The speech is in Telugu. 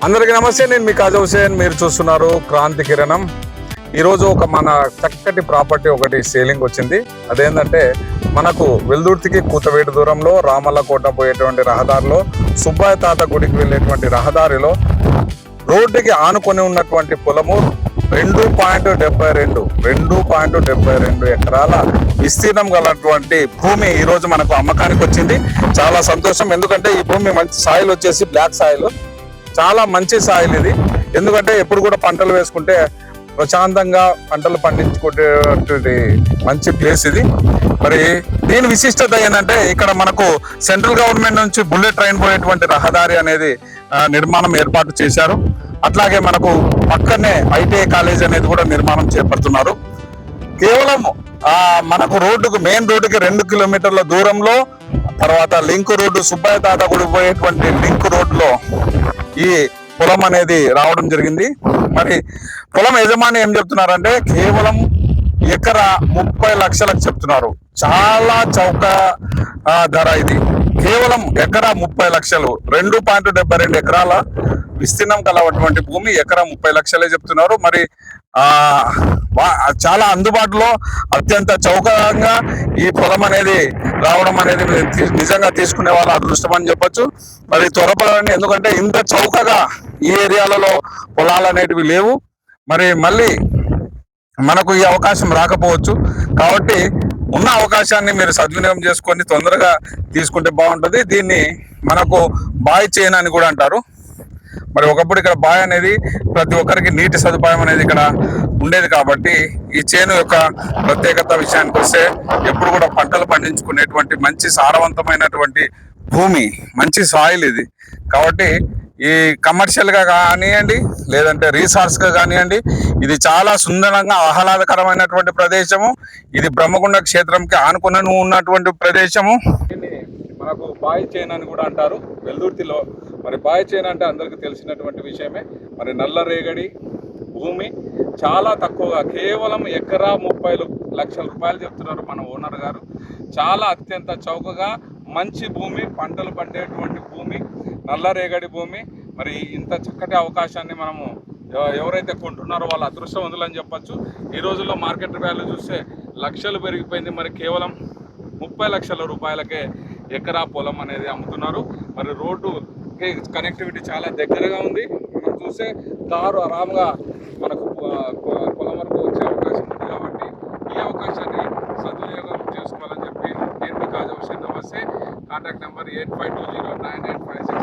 అందరికీ నమస్తే. నేను మీ కాజా హుసేన్. మీరు చూస్తున్నారు క్రాంతి కిరణం. ఈరోజు ఒక మన చక్కటి ప్రాపర్టీ ఒకటి సేలింగ్ వచ్చింది. అదేంటంటే మనకు వెల్దుర్తికి కూతవేటు దూరంలో రామల్లకోట పోయేటువంటి రహదారిలో సుబ్బయ్య తాత గుడికి వెళ్ళేటువంటి రహదారిలో రోడ్డుకి ఆనుకొని ఉన్నటువంటి పొలము 2.72 ఎకరాల విస్తీర్ణం గలటువంటి భూమి ఈరోజు మనకు అమ్మకానికి వచ్చింది. చాలా సంతోషం. ఎందుకంటే ఈ భూమి మంచి సాయిల్ వచ్చేసి బ్లాక్ సాయిల్, చాలా మంచి సాయిల్ ఇది. ఎందుకంటే ఎప్పుడు కూడా పంటలు వేసుకుంటే ప్రశాంతంగా పంటలు పండించుకునేటువంటి మంచి ప్లేస్ ఇది. మరి దీని విశిష్టత ఏంటంటే ఇక్కడ మనకు సెంట్రల్ గవర్నమెంట్ నుంచి బుల్లెట్ ట్రైన్ పోయేటువంటి రహదారి అనేది నిర్మాణం ఏర్పాటు చేశారు. అట్లాగే మనకు పక్కనే ఐటీఐ కాలేజ్ అనేది కూడా నిర్మాణం చేపడుతున్నారు. కేవలం మనకు రోడ్డుకు మెయిన్ రోడ్డుకి 2 కిలోమీటర్ల దూరంలో, తర్వాత లింక్ రోడ్డు సుబ్బయ్య తాత గుడి పోయేటువంటి లింక్ రోడ్డులో ఈ పొలం అనేది రావడం జరిగింది. మరి పొలం యజమాని ఏం చెప్తున్నారంటే కేవలం ఎకరా 30 లక్షలకు చెప్తున్నారు. చాలా చౌక ధర ఇది. కేవలం ఎకరా 30 లక్షలు. 2.72 ఎకరాల విస్తీర్ణం కలవటువంటి భూమి ఎకరా 30 లక్షలే చెప్తున్నారు. మరి చాలా అందుబాటులో అత్యంత చౌకగా ఈ పొలం అనేది రావడం అనేది నిజంగా తీసుకునే వాళ్ళ అదృష్టం అని చెప్పొచ్చు. మరి త్వరపడండి, ఎందుకంటే ఇంత చౌకగా ఈ ఏరియాలలో పొలాలు అనేటివి లేవు. మరి మళ్ళీ మనకు ఈ అవకాశం రాకపోవచ్చు. కాబట్టి ఉన్న అవకాశాన్ని మీరు సద్వినియోగం చేసుకొని తొందరగా తీసుకుంటే బాగుంటుంది. దీన్ని మనకు బాయ్ చైన్ అని కూడా అంటారు. మరి ఒకప్పుడు ఇక్కడ బాయ్ అనేది ప్రతి ఒక్కరికి నీటి సదుపాయం అనేది ఇక్కడ ఉండేది. కాబట్టి ఈ చేను యొక్క ప్రత్యేకత విషయానికి వస్తే ఎప్పుడు కూడా పంటలు పండించుకునేటువంటి మంచి సారవంతమైనటువంటి భూమి, మంచి సాయిల్ ఇది. కాబట్టి ఈ కమర్షియల్గా కానివ్వండి, లేదంటే రీసార్ట్స్గా కానివ్వండి, ఇది చాలా సుందరంగా ఆహ్లాదకరమైనటువంటి ప్రదేశము. ఇది బ్రహ్మగుండ క్షేత్రంకి ఆనుకుని ఉన్నటువంటి ప్రదేశము. మనకు బాయ్ చైన్ అని కూడా అంటారు వెల్దుర్తిలో. మరి బాయ్ చైన్ అంటే అందరికీ తెలిసినటువంటి విషయమే. మరి నల్లరేగడి భూమి చాలా తక్కువగా, కేవలం ఎకరా 30 లక్షల రూపాయలు చెప్తున్నారు మన ఓనర్ గారు. చాలా అత్యంత చౌకగా మంచి భూమి, పంటలు పండేటువంటి భూమి, నల్లరేగడి భూమి. మరి ఇంత చక్కటి అవకాశాన్ని మనము ఎవరైతే కొంటున్నారో వాళ్ళ అదృష్టవంతులని చెప్పచ్చు. ఈ రోజుల్లో మార్కెట్ వాల్యూ చూస్తే లక్షలు పెరిగిపోయింది. మరి కేవలం 30 లక్షల రూపాయలకే ఎకరా పొలం అనేది అమ్ముతున్నారు. మరి రోడ్డుకి కనెక్టివిటీ చాలా దగ్గరగా ఉంది. మనం చూస్తే కారు ఆరాంగా మనకు పొలం వరకు వచ్చే అవకాశం ఉంది. కాబట్టి ఈ అవకాశాన్ని సద్వినియోగం చేసుకోవాలని చెప్పి నేను మీ కాజా హుసేన్. నమస్తే. Contact number 85209856.